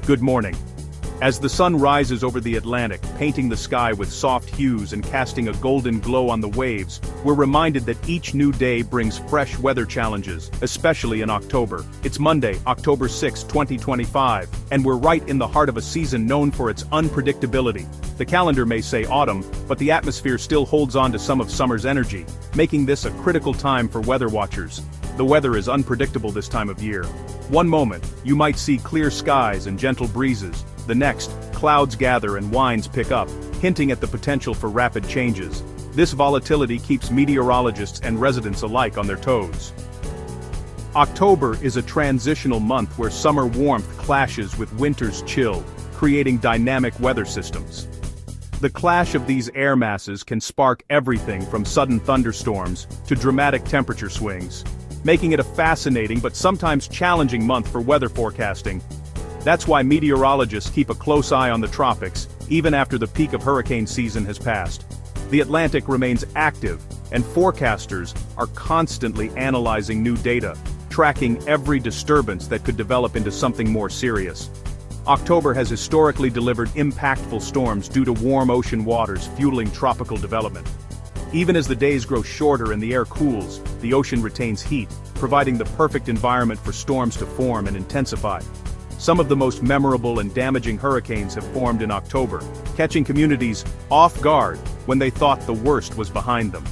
Good morning. As the sun rises over the Atlantic, painting the sky with soft hues and casting a golden glow on the waves, we're reminded that each new day brings fresh weather challenges, especially in October. It's Monday, October 6, 2025, and we're right in the heart of a season known for its unpredictability. The calendar may say autumn, but the atmosphere still holds on to some of summer's energy, making this a critical time for weather watchers. The weather is unpredictable this time of year. One moment, you might see clear skies and gentle breezes. The next, clouds gather and winds pick up, hinting at the potential for rapid changes. This volatility keeps meteorologists and residents alike on their toes. October is a transitional month where summer warmth clashes with winter's chill, creating dynamic weather systems. The clash of these air masses can spark everything from sudden thunderstorms to dramatic temperature swings, making it a fascinating but sometimes challenging month for weather forecasting. That's why meteorologists keep a close eye on the tropics, even after the peak of hurricane season has passed. The Atlantic remains active, and forecasters are constantly analyzing new data, tracking every disturbance that could develop into something more serious. October has historically delivered impactful storms due to warm ocean waters fueling tropical development. Even as the days grow shorter and the air cools, the ocean retains heat, providing the perfect environment for storms to form and intensify. Some of the most memorable and damaging hurricanes have formed in October, catching communities off guard when they thought the worst was behind them.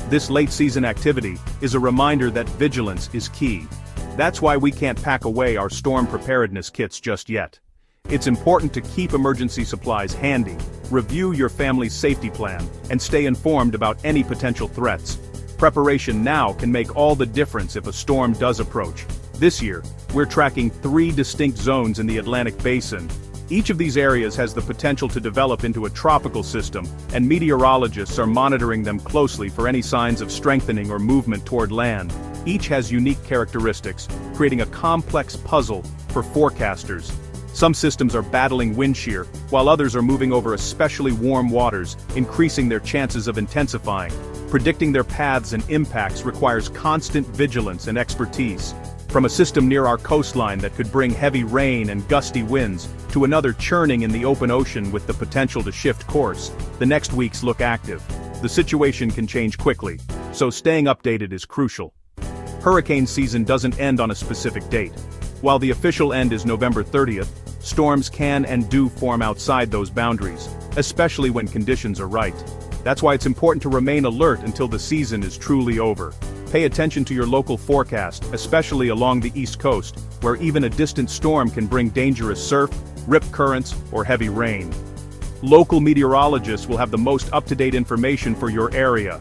This late-season activity is a reminder that vigilance is key. That's why we can't pack away our storm preparedness kits just yet. It's important to keep emergency supplies handy, review your family's safety plan, and stay informed about any potential threats. Preparation now can make all the difference if a storm does approach. This year, we're tracking 3 distinct zones in the Atlantic Basin. Each of these areas has the potential to develop into a tropical system, and meteorologists are monitoring them closely for any signs of strengthening or movement toward land. Each has unique characteristics, creating a complex puzzle for forecasters. Some systems are battling wind shear, while others are moving over especially warm waters, increasing their chances of intensifying. Predicting their paths and impacts requires constant vigilance and expertise. From a system near our coastline that could bring heavy rain and gusty winds, to another churning in the open ocean with the potential to shift course, the next weeks look active. The situation can change quickly, so staying updated is crucial. Hurricane season doesn't end on a specific date. While the official end is November 30th, storms can and do form outside those boundaries, especially when conditions are right. That's why it's important to remain alert until the season is truly over. Pay attention to your local forecast, especially along the East Coast, where even a distant storm can bring dangerous surf, rip currents, or heavy rain. Local meteorologists will have the most up-to-date information for your area.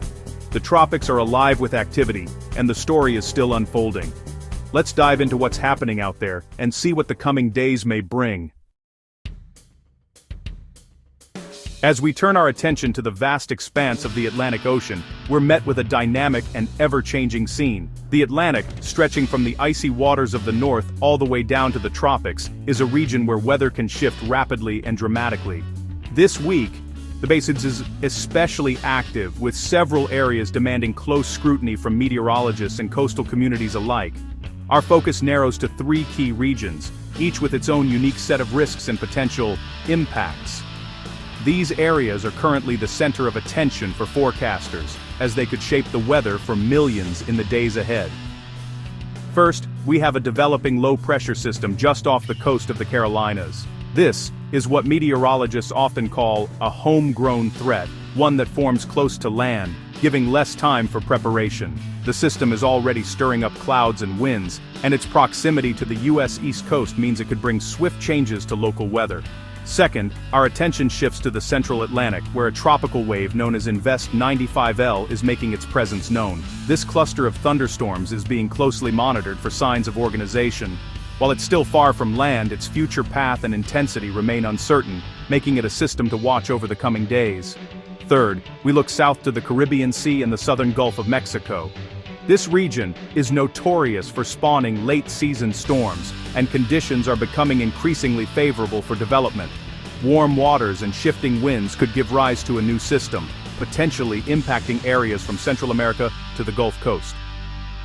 The tropics are alive with activity, and the story is still unfolding. Let's dive into what's happening out there and see what the coming days may bring. As we turn our attention to the vast expanse of the Atlantic Ocean, we're met with a dynamic and ever-changing scene. The Atlantic, stretching from the icy waters of the north all the way down to the tropics, is a region where weather can shift rapidly and dramatically. This week, the basin is especially active, with several areas demanding close scrutiny from meteorologists and coastal communities alike. Our focus narrows to 3 key regions, each with its own unique set of risks and potential impacts. These areas are currently the center of attention for forecasters, as they could shape the weather for millions in the days ahead. First, we have a developing low-pressure system just off the coast of the Carolinas. This is what meteorologists often call a homegrown threat, one that forms close to land, giving less time for preparation. The system is already stirring up clouds and winds, and its proximity to the U.S. East Coast means it could bring swift changes to local weather. Second, our attention shifts to the central Atlantic, where a tropical wave known as Invest 95L is making its presence known. This cluster of thunderstorms is being closely monitored for signs of organization. While it's still far from land, its future path and intensity remain uncertain, making it a system to watch over the coming days. Third, we look south to the Caribbean Sea and the southern Gulf of Mexico. This region is notorious for spawning late-season storms, and conditions are becoming increasingly favorable for development. Warm waters and shifting winds could give rise to a new system, potentially impacting areas from Central America to the Gulf Coast.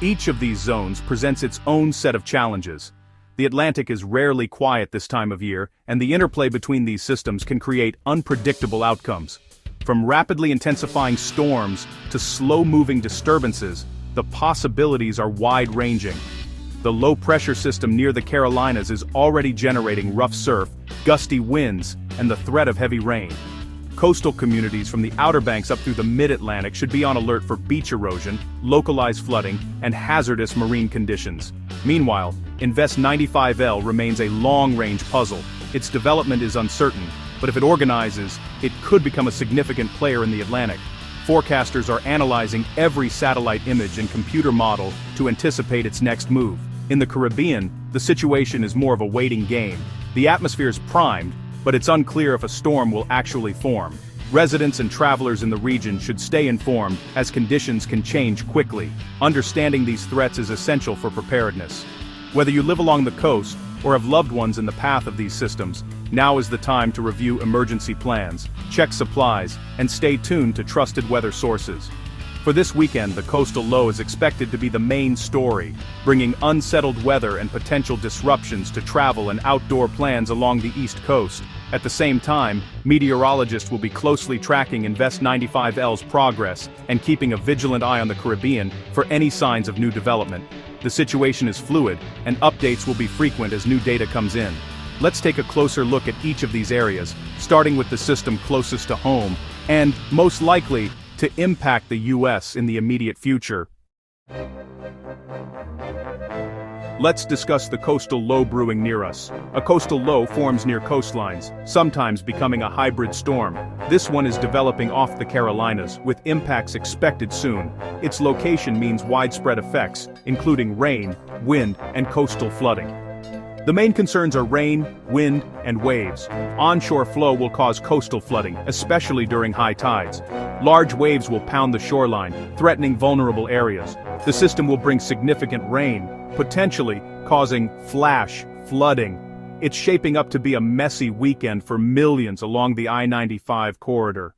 Each of these zones presents its own set of challenges. The Atlantic is rarely quiet this time of year, and the interplay between these systems can create unpredictable outcomes. From rapidly intensifying storms to slow-moving disturbances, the possibilities are wide-ranging. The low-pressure system near the Carolinas is already generating rough surf, gusty winds, and the threat of heavy rain. Coastal communities from the Outer Banks up through the Mid-Atlantic should be on alert for beach erosion, localized flooding, and hazardous marine conditions. Meanwhile, Invest 95L remains a long-range puzzle. Its development is uncertain, but if it organizes, it could become a significant player in the Atlantic. Forecasters are analyzing every satellite image and computer model to anticipate its next move. In the Caribbean, the situation is more of a waiting game. The atmosphere is primed, but it's unclear if a storm will actually form. Residents and travelers in the region should stay informed, as conditions can change quickly. Understanding these threats is essential for preparedness. Whether you live along the coast or have loved ones in the path of these systems, now is the time to review emergency plans, check supplies, and stay tuned to trusted weather sources. For this weekend, the coastal low is expected to be the main story, bringing unsettled weather and potential disruptions to travel and outdoor plans along the East Coast. At the same time, meteorologists will be closely tracking Invest 95L's progress and keeping a vigilant eye on the Caribbean for any signs of new development. The situation is fluid, and updates will be frequent as new data comes in. Let's take a closer look at each of these areas, starting with the system closest to home, and, most likely, to impact the U.S. in the immediate future. Let's discuss the coastal low brewing near us. A coastal low forms near coastlines, sometimes becoming a hybrid storm. This one is developing off the Carolinas, with impacts expected soon. Its location means widespread effects, including rain, wind, and coastal flooding. The main concerns are rain, wind, and waves. Onshore flow will cause coastal flooding, especially during high tides. Large waves will pound the shoreline, threatening vulnerable areas. The system will bring significant rain, potentially causing flash flooding. It's shaping up to be a messy weekend for millions along the I-95 corridor.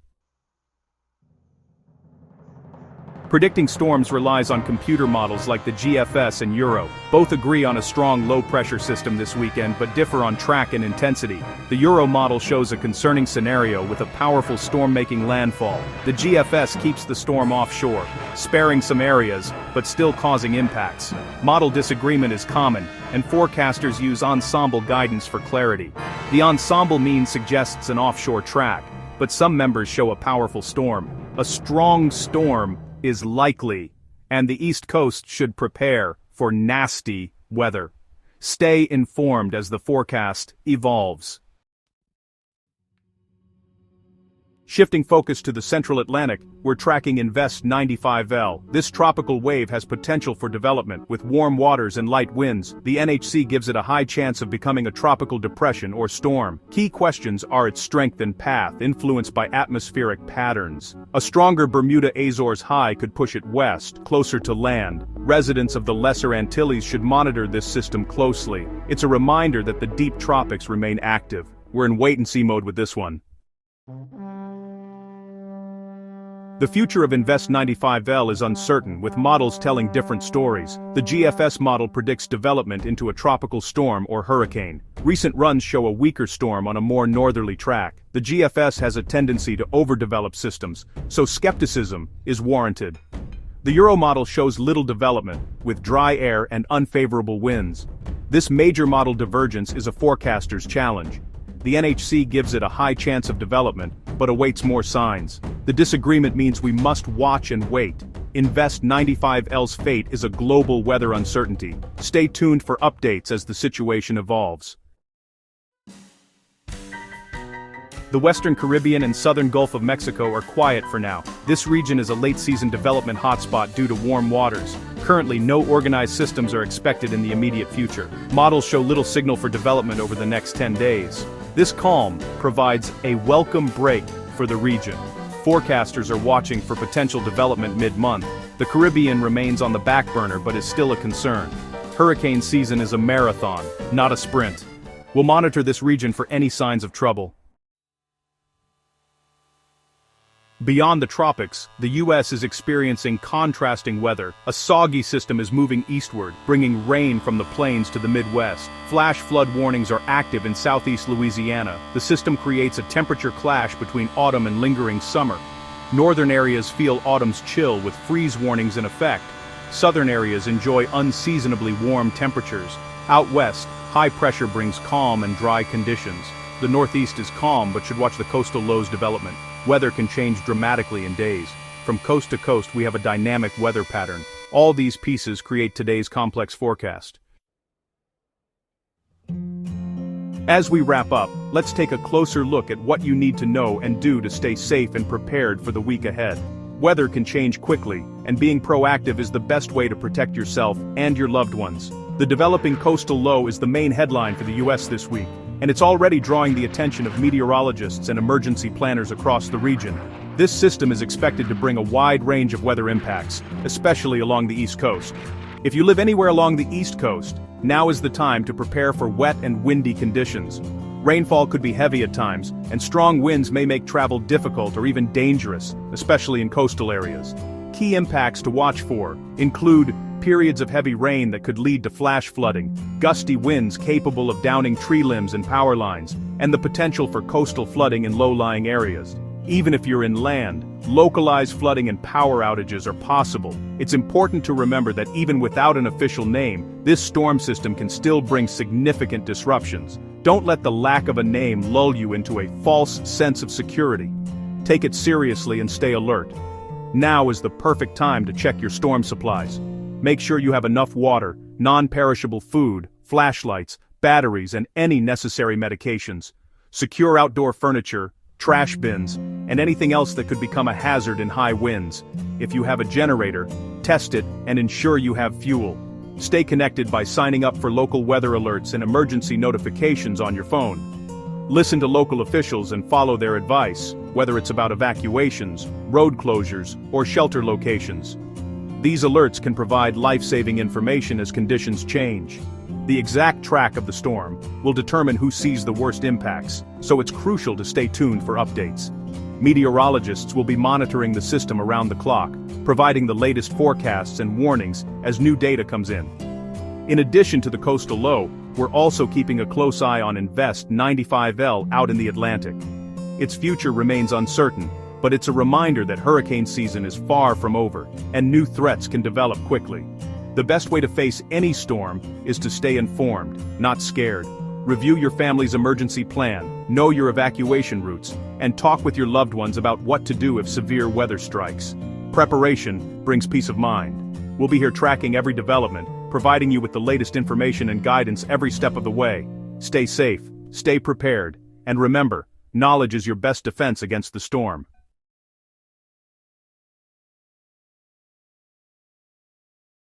Predicting storms relies on computer models like the GFS and Euro. Both agree on a strong low-pressure system this weekend but differ on track and intensity. The Euro model shows a concerning scenario with a powerful storm-making landfall. The GFS keeps the storm offshore, sparing some areas but still causing impacts. Model disagreement is common, and forecasters use ensemble guidance for clarity. The ensemble mean suggests an offshore track, but some members show a powerful storm. A strong storm is likely, and the East Coast should prepare for nasty weather. Stay informed as the forecast evolves. Shifting focus to the Central Atlantic, we're tracking Invest 95L. This tropical wave has potential for development. With warm waters and light winds, the NHC gives it a high chance of becoming a tropical depression or storm. Key questions are its strength and path, influenced by atmospheric patterns. A stronger Bermuda-Azores high could push it west, closer to land. Residents of the Lesser Antilles should monitor this system closely. It's a reminder that the deep tropics remain active. We're in wait-and-see mode with this one. The future of Invest 95L is uncertain, with models telling different stories. The GFS model predicts development into a tropical storm or hurricane. Recent runs show a weaker storm on a more northerly track. The GFS has a tendency to overdevelop systems, so skepticism is warranted. The Euro model shows little development, with dry air and unfavorable winds. This major model divergence is a forecaster's challenge. The NHC gives it a high chance of development, but awaits more signs. The disagreement means we must watch and wait. Invest 95L's fate is a global weather uncertainty. Stay tuned for updates as the situation evolves. The Western Caribbean and Southern Gulf of Mexico are quiet for now. This region is a late-season development hotspot due to warm waters. Currently, no organized systems are expected in the immediate future. Models show little signal for development over the next 10 days. This calm provides a welcome break for the region. Forecasters are watching for potential development mid-month. The Caribbean remains on the back burner but is still a concern. Hurricane season is a marathon, not a sprint. We'll monitor this region for any signs of trouble. Beyond the tropics, the U.S. is experiencing contrasting weather. A soggy system is moving eastward, bringing rain from the plains to the Midwest. Flash flood warnings are active in southeast Louisiana. The system creates a temperature clash between autumn and lingering summer. Northern areas feel autumn's chill with freeze warnings in effect. Southern areas enjoy unseasonably warm temperatures. Out west, high pressure brings calm and dry conditions. The Northeast is calm but should watch the coastal lows development. Weather can change dramatically in days. From coast to coast we have a dynamic weather pattern. All these pieces create today's complex forecast. As we wrap up, let's take a closer look at what you need to know and do to stay safe and prepared for the week ahead. Weather can change quickly, and being proactive is the best way to protect yourself and your loved ones. The developing coastal low is the main headline for the U.S. this week, and it's already drawing the attention of meteorologists and emergency planners across the region. This system is expected to bring a wide range of weather impacts, especially along the East Coast. If you live anywhere along the East Coast, now is the time to prepare for wet and windy conditions. Rainfall could be heavy at times, and strong winds may make travel difficult or even dangerous, especially in coastal areas. Key impacts to watch for include periods of heavy rain that could lead to flash flooding, gusty winds capable of downing tree limbs and power lines, and the potential for coastal flooding in low-lying areas. Even if you're inland, localized flooding and power outages are possible. It's important to remember that even without an official name, this storm system can still bring significant disruptions. Don't let the lack of a name lull you into a false sense of security. Take it seriously and stay alert. Now is the perfect time to check your storm supplies. Make sure you have enough water, non-perishable food, flashlights, batteries, and any necessary medications. Secure outdoor furniture, trash bins, and anything else that could become a hazard in high winds. If you have a generator, test it and ensure you have fuel. Stay connected by signing up for local weather alerts and emergency notifications on your phone. Listen to local officials and follow their advice, whether it's about evacuations, road closures, or shelter locations. These alerts can provide life-saving information as conditions change. The exact track of the storm will determine who sees the worst impacts, so it's crucial to stay tuned for updates. Meteorologists will be monitoring the system around the clock, providing the latest forecasts and warnings as new data comes in. In addition to the coastal low, we're also keeping a close eye on Invest 95L out in the Atlantic. Its future remains uncertain, but it's a reminder that hurricane season is far from over, and new threats can develop quickly. The best way to face any storm is to stay informed, not scared. Review your family's emergency plan, know your evacuation routes, and talk with your loved ones about what to do if severe weather strikes. Preparation brings peace of mind. We'll be here tracking every development, providing you with the latest information and guidance every step of the way. Stay safe, stay prepared, and remember, knowledge is your best defense against the storm.